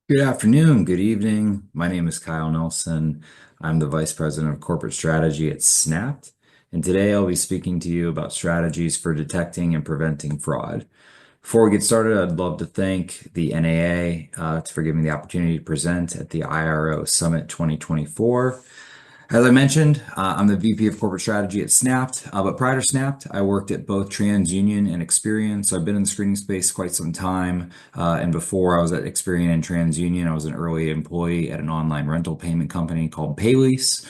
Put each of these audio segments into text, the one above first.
Good afternoon, good evening. My name is Kyle Nelson. I'm the Vice President of Corporate Strategy at Snappt, and today I'll be speaking to you about strategies for detecting and preventing fraud. Before we get started, I'd love to thank the NAA for giving me the opportunity to present at the IRO Summit 2024. As I mentioned, I'm the VP of Corporate Strategy at Snappt, but prior to Snappt, I worked at both TransUnion and Experian. So I've been in the screening space quite some time. And before I was at Experian and TransUnion, I was an early employee at an online rental payment company called Paylease.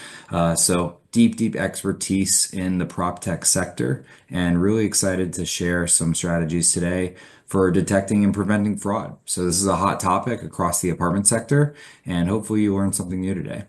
So deep expertise in the prop tech sector, and really excited to share some strategies today for detecting and preventing fraud. So this is a hot topic across the apartment sector, and hopefully you learned something new today.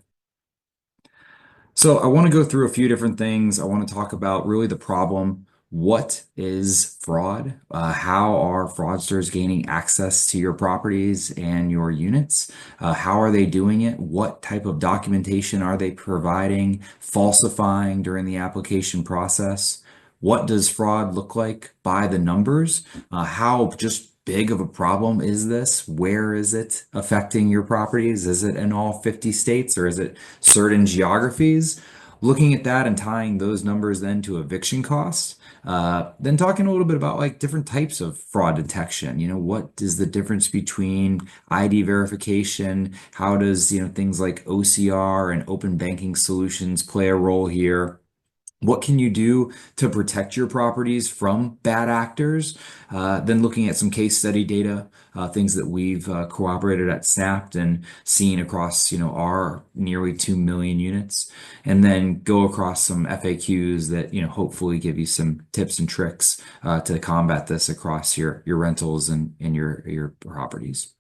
So I want to go through a few different things. I want to talk about really the problem. What is fraud? How are fraudsters gaining access to your properties and your units? How are they doing it? What type of documentation are they providing, falsifying during the application process? What does fraud look like by the numbers? How just big of a problem is this? Where is it affecting your properties? Is it in all 50 states or is it certain geographies? Looking at that and tying those numbers then to eviction costs. Then talking a little bit about like different types of fraud detection. What is the difference between ID verification? How does, things like OCR and open banking solutions play a role here? What can you do to protect your properties from bad actors? Then looking at some case study data, things that we've cooperated at Snappt and seen across, our nearly 2 million units, and then go across some FAQs that, hopefully give you some tips and tricks to combat this across your rentals and your properties.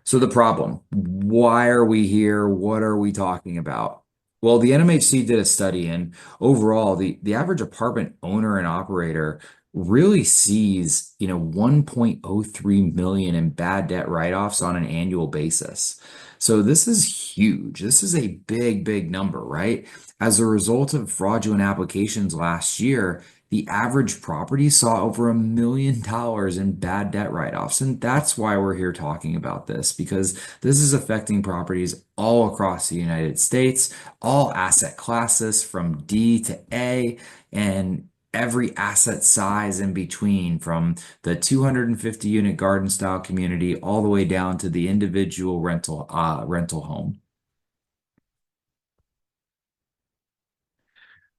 So the problem, why are we here? What are we talking about? Well, the NMHC did a study, and overall, the average apartment owner and operator really sees, 1.03 million in bad debt write-offs on an annual basis. So this is huge. This is a big number, right? As a result of fraudulent applications last year, the average property saw over $1 million in bad debt write-offs. And that's why we're here talking about this, because this is affecting properties all across the United States, all asset classes from D to A, and every asset size in between, from the 250 unit garden style community all the way down to the individual rental home.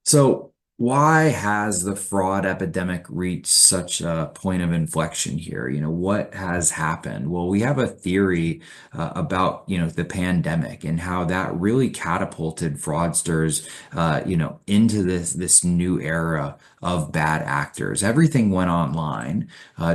So, why has the fraud epidemic reached such a point of inflection here? What has happened? Well, we have a theory about, the pandemic and how that really catapulted fraudsters, into this new era of bad actors. Everything went online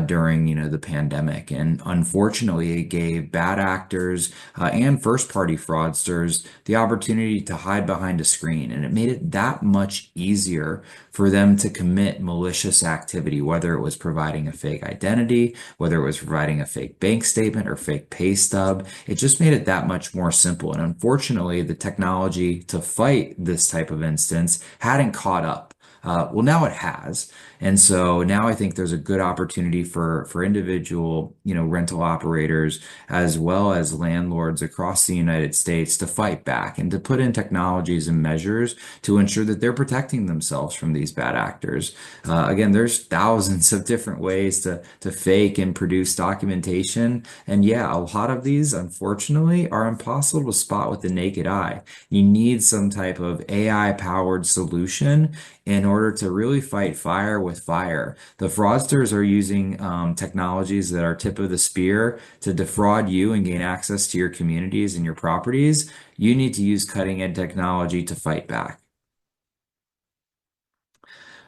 during, the pandemic, and unfortunately, it gave bad actors and first-party fraudsters the opportunity to hide behind a screen, and it made it that much easier for them to commit malicious activity, whether it was providing a fake identity, whether it was providing a fake bank statement or fake pay stub. It just made it that much more simple. And unfortunately, the technology to fight this type of instance hadn't caught up. Well, now it has. And so now I think there's a good opportunity for individual, rental operators as well as landlords across the United States to fight back and to put in technologies and measures to ensure that they're protecting themselves from these bad actors. Again, there's thousands of different ways to fake and produce documentation. And yeah, a lot of these, unfortunately, are impossible to spot with the naked eye. You need some type of AI powered solution in order to really fight fire with fire. The fraudsters are using technologies that are tip of the spear to defraud you and gain access to your communities and your properties. You need to use cutting edge technology to fight back.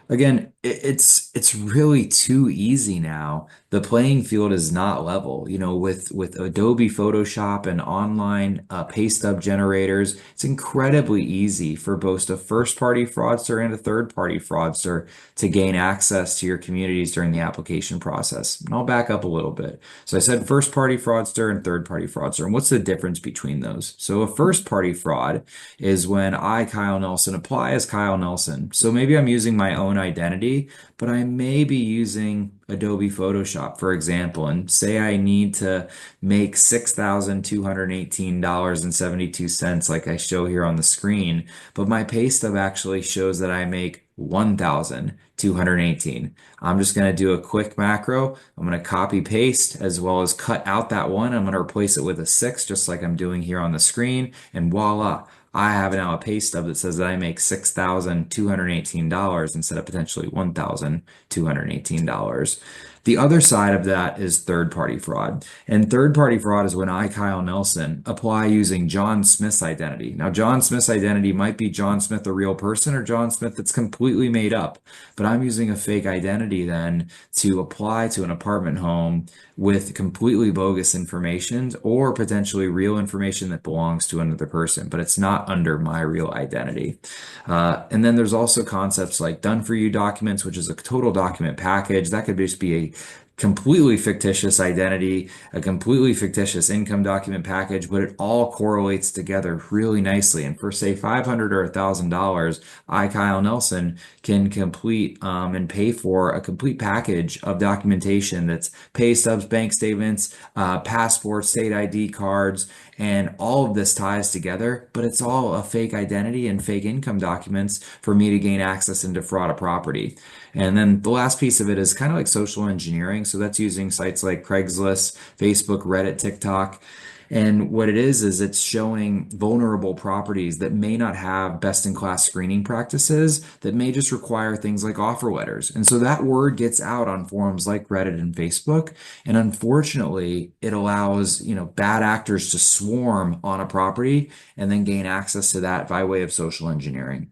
Again, it's really too easy now. The playing field is not level. With Adobe Photoshop and online pay stub generators, it's incredibly easy for both a first-party fraudster and a third-party fraudster to gain access to your communities during the application process. And I'll back up a little bit. So I said first-party fraudster and third-party fraudster. And what's the difference between those? So a first-party fraud is when I, Kyle Nelson, apply as Kyle Nelson. So maybe I'm using my own identity property, but I may be using Adobe Photoshop, for example, and say I need to make $6,218.72 like I show here on the screen, but my pay stub actually shows that I make 1,218. I'm just going to do a quick macro. I'm going to copy paste as well as cut out that one. I'm going to replace it with a six, just like I'm doing here on the screen. And voila, I have now a pay stub that says that I make $6,218 instead of potentially $1,218. The other side of that is third party fraud. And third party fraud is when I, Kyle Nelson, apply using John Smith's identity. Now, John Smith's identity might be John Smith, a real person, or John Smith that's completely made up. But I'm using a fake identity then to apply to an apartment home with completely bogus information or potentially real information that belongs to another person, but it's not under my real identity. And then there's also concepts like done for you documents, which is a total document package. That could just be a completely fictitious identity, a completely fictitious income document package, but it all correlates together really nicely. And for say 500 or $1,000, I, Kyle Nelson, can complete and pay for a complete package of documentation that's pay stubs, bank statements, passports, state ID cards, and all of this ties together, but it's all a fake identity and fake income documents for me to gain access and defraud a property. And then the last piece of it is kind of like social engineering. So that's using sites like Craigslist, Facebook, Reddit, TikTok. And what it is it's showing vulnerable properties that may not have best in class screening practices, that may just require things like offer letters. And so that word gets out on forums like Reddit and Facebook. And unfortunately, it allows, bad actors to swarm on a property and then gain access to that by way of social engineering.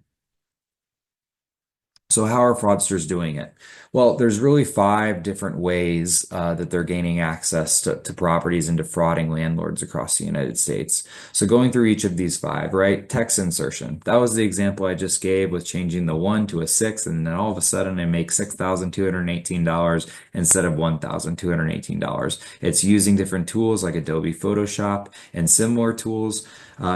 So how are fraudsters doing it? Well, there's really five different ways that they're gaining access to properties and defrauding landlords across the United States. So going through each of these five, right? Text insertion. That was the example I just gave with changing the one to a six, and then all of a sudden I make $6,218 instead of $1,218. It's using different tools like Adobe Photoshop and similar tools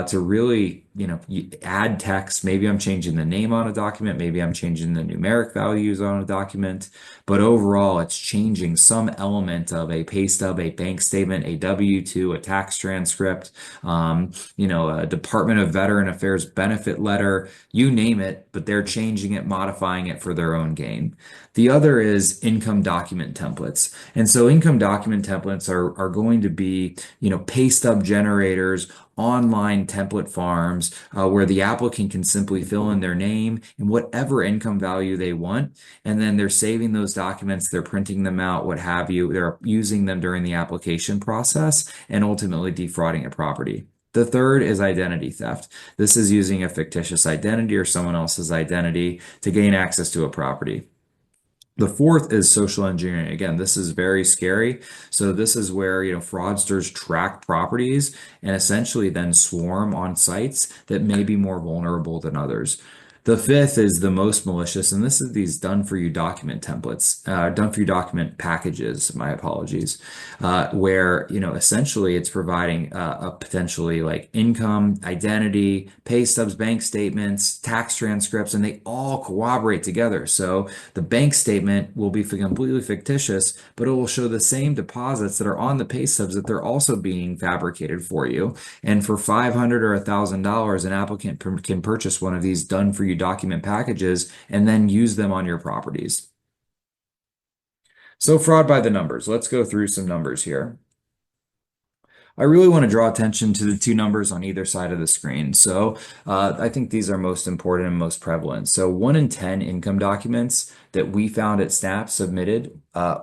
to really, you add text. Maybe I'm changing the name on a document. Maybe I'm changing the numeric values on a document. But overall, it's changing some element of a pay stub, a bank statement, a W-2, a tax transcript, a Department of Veteran Affairs benefit letter, you name it, but they're changing it, modifying it for their own gain. The other is income document templates. And so income document templates are going to be, pay stub generators, online template farms where the applicant can simply fill in their name and whatever income value they want. And then they're saving those documents, they're printing them out, what have you. They're using them during the application process and ultimately defrauding a property. The third is identity theft. This is using a fictitious identity or someone else's identity to gain access to a property. The fourth is social engineering. Again, this is very scary. So this is where, fraudsters track properties and essentially then swarm on sites that may be more vulnerable than others. The fifth is the most malicious, and this is these done for you document templates, done for you document packages, my apologies, where, essentially it's providing a potentially like income, identity, pay stubs, bank statements, tax transcripts, and they all corroborate together. So the bank statement will be completely fictitious, but it will show the same deposits that are on the pay stubs that they're also being fabricated for you. And for $500 or $1,000, an applicant can purchase one of these done for you document packages and then use them on your properties. So fraud by the numbers. Let's go through some numbers here. I really want to draw attention to the two numbers on either side of the screen. So I think these are most important and most prevalent. So 1 in 10 income documents that we found at Snappt submitted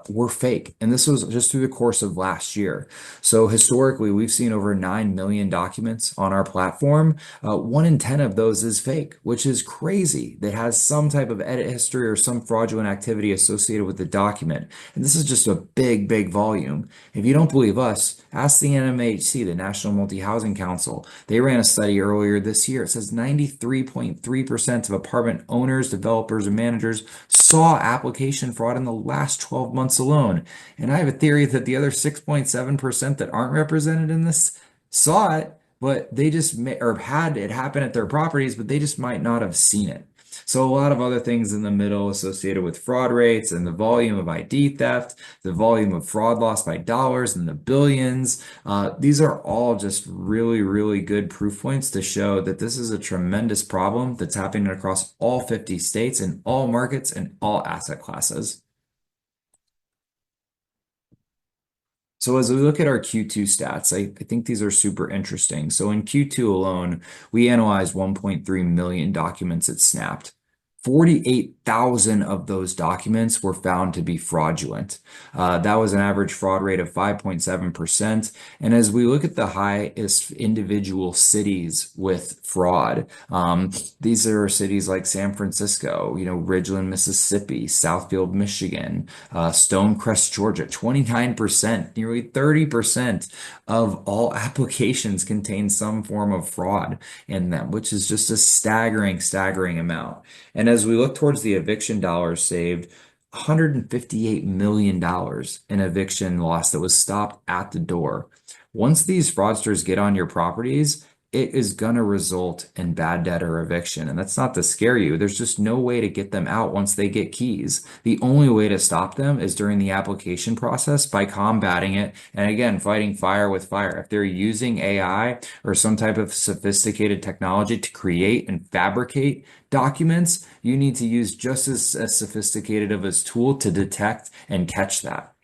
were fake. And this was just through the course of last year. So historically, we've seen over 9 million documents on our platform. 1 in 10 of those is fake, which is crazy. That has some type of edit history or some fraudulent activity associated with the document. And this is just a big, big volume. If you don't believe us, ask the NMHC, the National Multi-Housing Council. They ran a study earlier this year. It says 93.3% of apartment owners, developers, and managers saw application fraud in the last 12 months alone. And I have a theory that the other 6.7% that aren't represented in this saw it, but they just or had it happen at their properties, but they just might not have seen it. So a lot of other things in the middle associated with fraud rates and the volume of ID theft, the volume of fraud lost by dollars in the billions. These are all just really, really good proof points to show that this is a tremendous problem that's happening across all 50 states in all markets and all asset classes. So as we look at our Q2 stats, I think these are super interesting. So in Q2 alone, we analyzed 1.3 million documents at Snappt. 48,000 of those documents were found to be fraudulent. That was an average fraud rate of 5.7%. And as we look at the highest individual cities with fraud, these are cities like San Francisco, Ridgeland, Mississippi, Southfield, Michigan, Stonecrest, Georgia, 29%, nearly 30% of all applications contain some form of fraud in them, which is just a staggering, staggering amount. And as we look towards the eviction dollars saved, $158 million in eviction loss that was stopped at the door. Once these fraudsters get on your properties, it is going to result in bad debt or eviction. And that's not to scare you. There's just no way to get them out once they get keys. The only way to stop them is during the application process by combating it. And again, fighting fire with fire. If they're using AI or some type of sophisticated technology to create and fabricate documents, you need to use just as sophisticated of a tool to detect and catch that.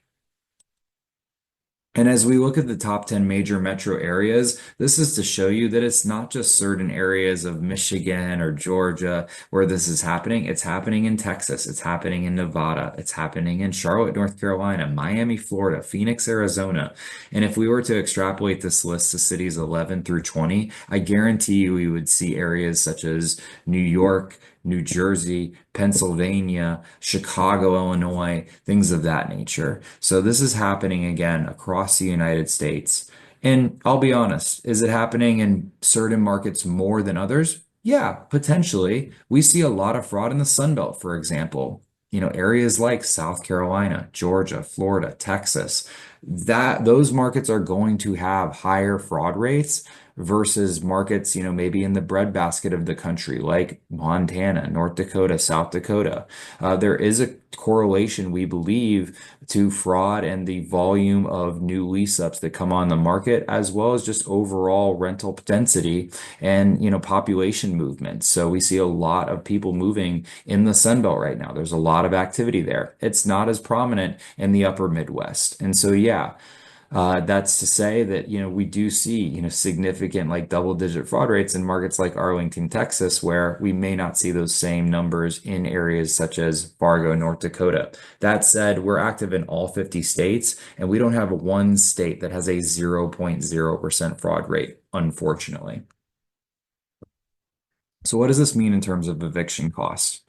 And as we look at the top 10 major metro areas, this is to show you that it's not just certain areas of Michigan or Georgia where this is happening. It's happening in Texas. It's happening in Nevada. It's happening in Charlotte, North Carolina, Miami, Florida, Phoenix, Arizona. And if we were to extrapolate this list to cities 11 through 20, I guarantee you we would see areas such as New York, New Jersey, Pennsylvania, Chicago, Illinois, things of that nature. So this is happening again across the United States. And I'll be honest, is it happening in certain markets more than others? Yeah, potentially. We see a lot of fraud in the Sun Belt, for example. Areas like South Carolina, Georgia, Florida, Texas, that those markets are going to have higher fraud rates versus markets, maybe in the breadbasket of the country, like Montana, North Dakota, South Dakota. There is a correlation, we believe, to fraud and the volume of new lease ups that come on the market, as well as just overall rental density and, population movement. So we see a lot of people moving in the Sun Belt right now. There's a lot of activity there. It's not as prominent in the upper Midwest. And so, yeah. That's to say that, we do see, significant like double-digit fraud rates in markets like Arlington, Texas, where we may not see those same numbers in areas such as Fargo, North Dakota. That said, we're active in all 50 states, and we don't have one state that has a 0.0% fraud rate, unfortunately. So what does this mean in terms of eviction costs?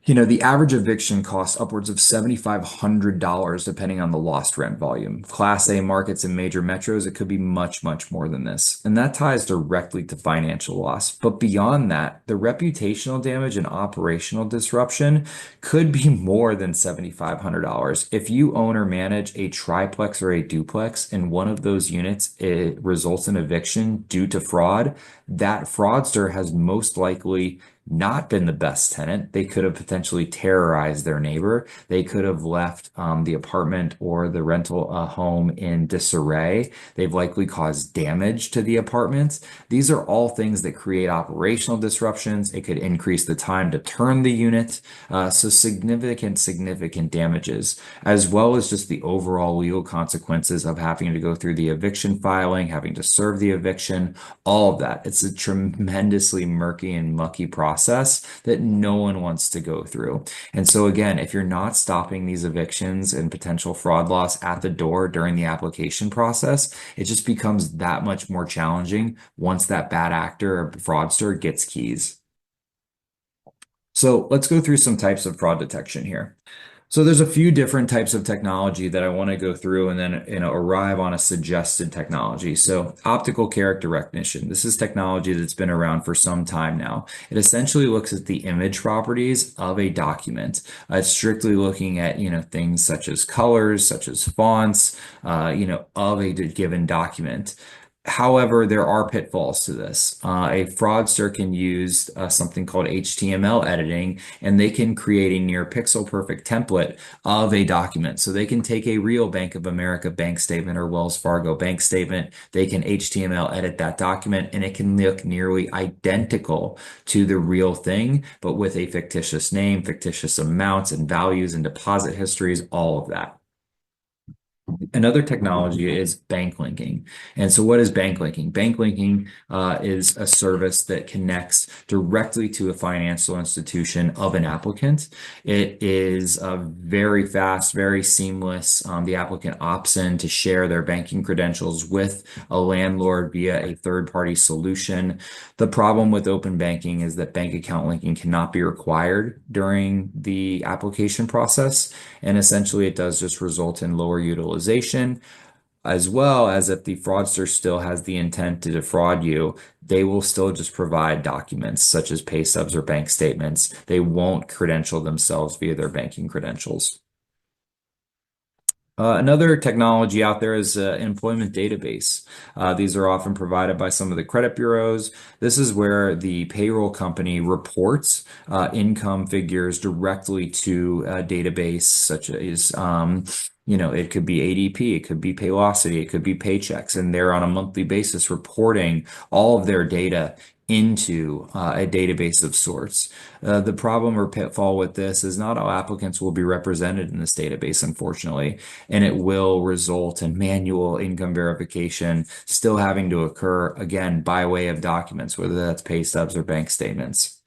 The average eviction costs upwards of $7,500 depending on the lost rent volume. Class A markets in major metros, it could be much, much more than this. And that ties directly to financial loss. But beyond that, the reputational damage and operational disruption could be more than $7,500. If you own or manage a triplex or a duplex and one of those units, it results in eviction due to fraud, that fraudster has most likely not been the best tenant. They could have potentially terrorized their neighbor. They could have left the apartment or the rental home in disarray. They've likely caused damage to the apartments. These are all things that create operational disruptions. It could increase the time to turn the unit. So significant, significant damages, as well as just the overall legal consequences of having to go through the eviction filing, having to serve the eviction, all of that. It's a tremendously murky and mucky process that no one wants to go through. And so again, if you're not stopping these evictions and potential fraud loss at the door during the application process, it just becomes that much more challenging once that bad actor or fraudster gets keys. So let's go through some types of fraud detection here. So there's a few different types of technology that I want to go through and then arrive on a suggested technology. So optical character recognition. This is technology that's been around for some time now. It essentially looks at the image properties of a document. It's strictly looking at things such as colors, such as fonts, of a given document. However, there are pitfalls to this. A fraudster can use something called HTML editing, and they can create a near pixel perfect template of a document. So they can take a real Bank of America bank statement or Wells Fargo bank statement, they can HTML edit that document, and it can look nearly identical to the real thing, but with a fictitious name, fictitious amounts and values and deposit histories, all of that. Another technology is bank linking. And so, what is bank linking? Bank linking is a service that connects directly to a financial institution of an applicant. It is very fast, very seamless. The applicant opts in to share their banking credentials with a landlord via a third party solution. The problem with open banking is that bank account linking cannot be required during the application process. And essentially, it does just result in lower utilization, as well as if the fraudster still has the intent to defraud you, they will still just provide documents such as pay stubs or bank statements. They won't credential themselves via their banking credentials. Another technology out there is employment database. These are often provided by some of the credit bureaus. This is where the payroll company reports income figures directly to a database, such as, it could be ADP, it could be Paylocity, it could be Paychecks, and they're on a monthly basis reporting all of their data into a database of sorts. The problem or pitfall with this is not all applicants will be represented in this database, unfortunately, and it will result in manual income verification still having to occur again by way of documents, whether that's pay stubs or bank statements.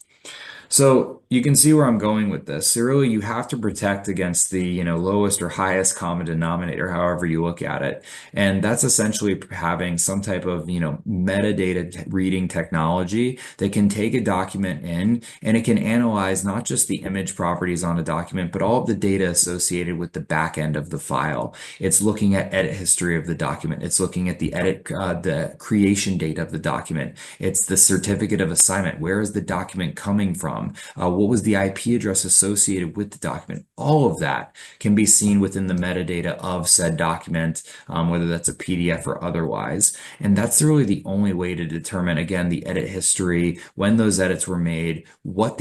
So you can see where I'm going with this. So really, you have to protect against the, lowest or highest common denominator, however you look at it. And that's essentially having some type of, metadata reading technology that can take a document in and it can analyze not just the image properties on a document, but all of the data associated with the back end of the file. It's looking at edit history of the document. It's looking at the creation date of the document. It's the certificate of assignment. Where is the document coming from? What was the IP address associated with the document? All of that can be seen within the metadata of said document, whether that's a PDF or otherwise. And that's really the only way to determine, again, the edit history, when those edits were made, what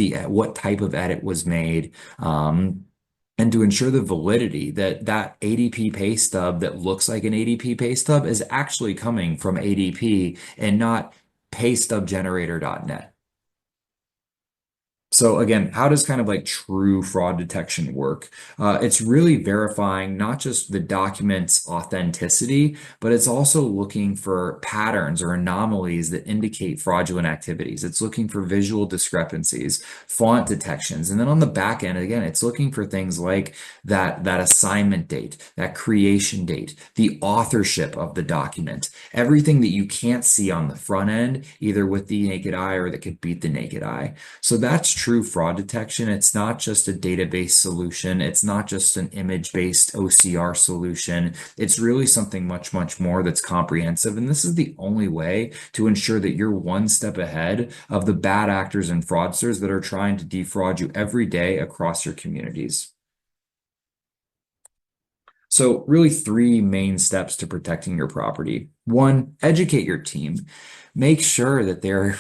type of edit was made. And to ensure the validity that ADP pay stub that looks like an ADP pay stub is actually coming from ADP and not paystubgenerator.net. So again, how does kind of like true fraud detection work? It's really verifying not just the document's authenticity, but it's also looking for patterns or anomalies that indicate fraudulent activities. It's looking for visual discrepancies, font detections, and then on the back end, again, it's looking for things like that assignment date, that creation date, the authorship of the document, everything that you can't see on the front end, either with the naked eye or that could beat the naked eye. So that's true fraud detection. It's not just a database solution. It's not just an image-based OCR solution. It's really something much, much more that's comprehensive. And this is the only way to ensure that you're one step ahead of the bad actors and fraudsters that are trying to defraud you every day across your communities. So really three main steps to protecting your property. One, educate your team. Make sure that they're,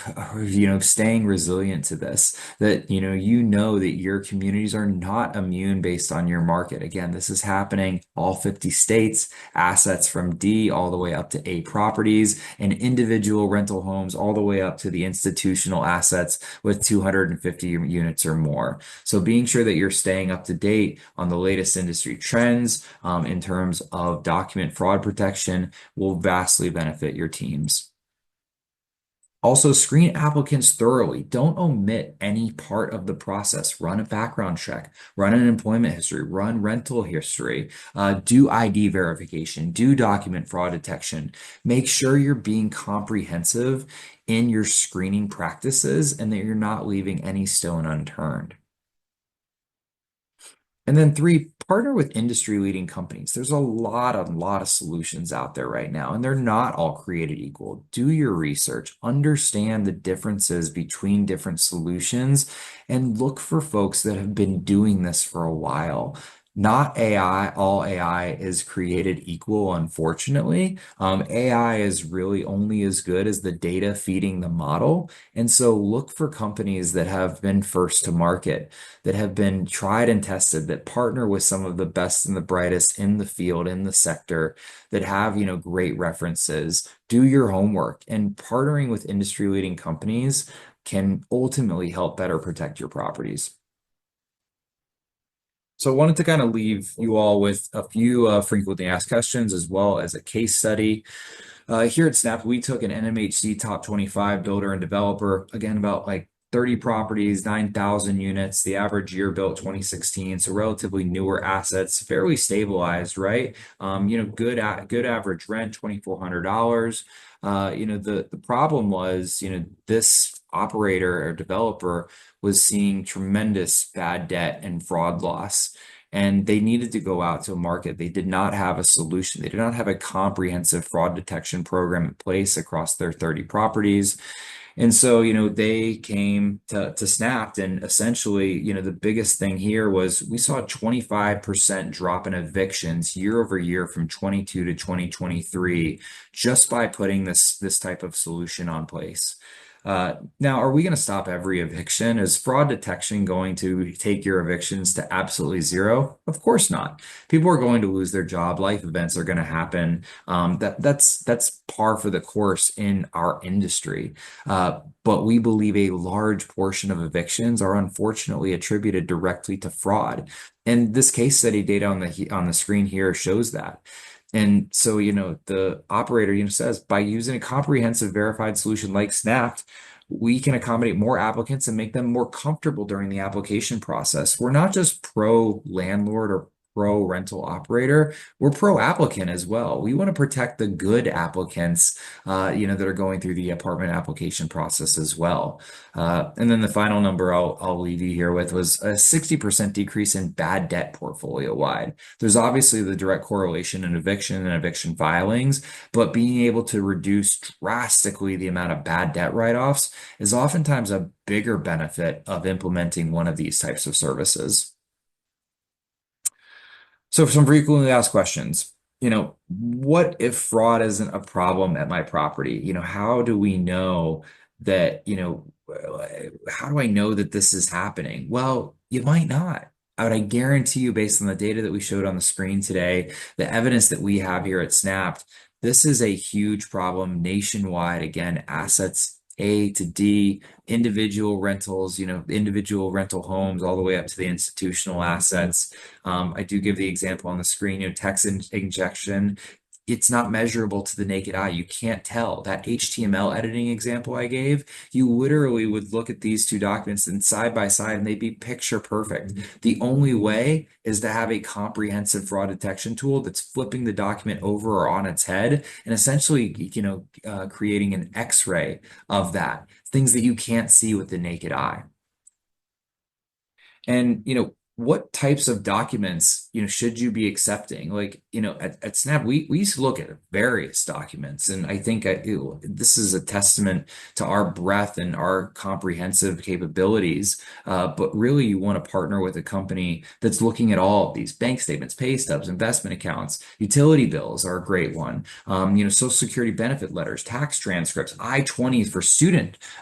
staying resilient to this, that, that your communities are not immune based on your market. Again, this is happening all 50 states, assets from D all the way up to A properties and individual rental homes all the way up to the institutional assets with 250 units or more. So being sure that you're staying up to date on the latest industry trends in terms of document fraud protection will vastly benefit your teams. Also, screen applicants thoroughly. Don't omit any part of the process. Run a background check, run an employment history, run rental history, do ID verification, do document fraud detection. Make sure you're being comprehensive in your screening practices and that you're not leaving any stone unturned. And then three, partner with industry leading companies. There's a lot of solutions out there right now, and they're not all created equal. Do your research, understand the differences between different solutions, and look for folks that have been doing this for a while. Not AI, all AI is created equal, unfortunately. AI is really only as good as the data feeding the model. And so look for companies that have been first to market, that have been tried and tested, that partner with some of the best and the brightest in the field, in the sector, that have, great references. Do your homework, and partnering with industry leading companies can ultimately help better protect your properties. So I wanted to kind of leave you all with a few frequently asked questions as well as a case study. Here at Snappt, we took an NMHC top 25 builder and developer, again, about like 30 properties, 9,000 units, the average year built 2016, so relatively newer assets, fairly stabilized, right? Good average rent, $2,400. The problem was, this operator or developer was seeing tremendous bad debt and fraud loss. And they needed to go out to a market. They did not have a solution. They did not have a comprehensive fraud detection program in place across their 30 properties. And so, they came to Snappt, and essentially, the biggest thing here was we saw a 25% drop in evictions year over year from 22 to 2023 just by putting this type of solution on place. Now, are we going to stop every eviction? Is fraud detection going to take your evictions to absolutely zero? Of course not. People are going to lose their job. Life events are going to happen. That's par for the course in our industry. But we believe a large portion of evictions are unfortunately attributed directly to fraud. And this case study data on the screen here shows that. And so, the operator, says by using a comprehensive verified solution like Snappt, we can accommodate more applicants and make them more comfortable during the application process. We're not just pro landlord or pro rental operator, we're pro applicant as well. We want to protect the good applicants, that are going through the apartment application process as well. And then the final number I'll leave you here with was a 60% decrease in bad debt portfolio wide. There's obviously the direct correlation in eviction and eviction filings, but being able to reduce drastically the amount of bad debt write-offs is oftentimes a bigger benefit of implementing one of these types of services. So for some frequently asked questions, what if fraud isn't a problem at my property? How do we know that, how do I know that this is happening? Well, you might not. I guarantee you, based on the data that we showed on the screen today, the evidence that we have here at Snappt, this is a huge problem nationwide. Again, assets A to D, individual rentals, individual rental homes, all the way up to the institutional assets. I do give the example on the screen, injection. It's not measurable to the naked eye. You can't tell. That HTML editing example I gave, you literally would look at these two documents and side by side and they'd be picture perfect. The only way is to have a comprehensive fraud detection tool that's flipping the document over or on its head and essentially, creating an X-ray of that, things that you can't see with the naked eye. And, what types of documents, should you be accepting? Like, at Snappt, we used to look at various documents. And I think this is a testament to our breadth and our comprehensive capabilities. But really, you want to partner with a company that's looking at all of these bank statements, pay stubs, investment accounts, utility bills are a great one. Social Security benefit letters, tax transcripts, I-20s for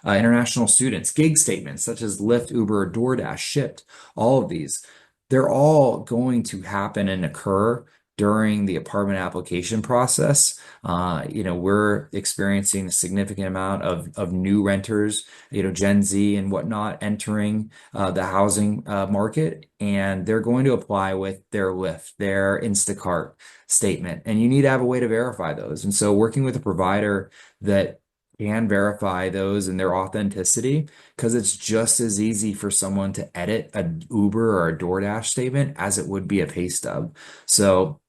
international students, gig statements such as Lyft, Uber, or DoorDash, Shipped, all of these. They're all going to happen and occur during the apartment application process. We're experiencing a significant amount of new renters, Gen Z and whatnot, entering the housing market, and they're going to apply with their Lyft, their Instacart statement, and you need to have a way to verify those. And so, working with a provider that can verify those and their authenticity, because it's just as easy for someone to edit a Uber or a DoorDash statement as it would be a pay stub. So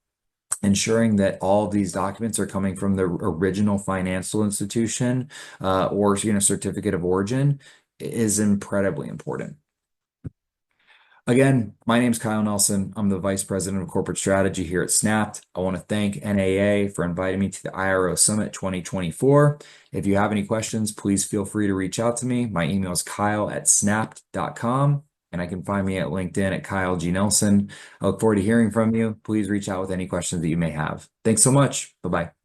ensuring that all of these documents are coming from the original financial institution, or certificate of origin is incredibly important. Again, my name is Kyle Nelson. I'm the Vice President of Corporate Strategy here at Snappt. I want to thank NAA for inviting me to the IRO Summit 2024. If you have any questions, please feel free to reach out to me. My email is kyle@snappt.com. and I can find me at LinkedIn at Kyle G. Nelson. I look forward to hearing from you. Please reach out with any questions that you may have. Thanks so much. Bye bye.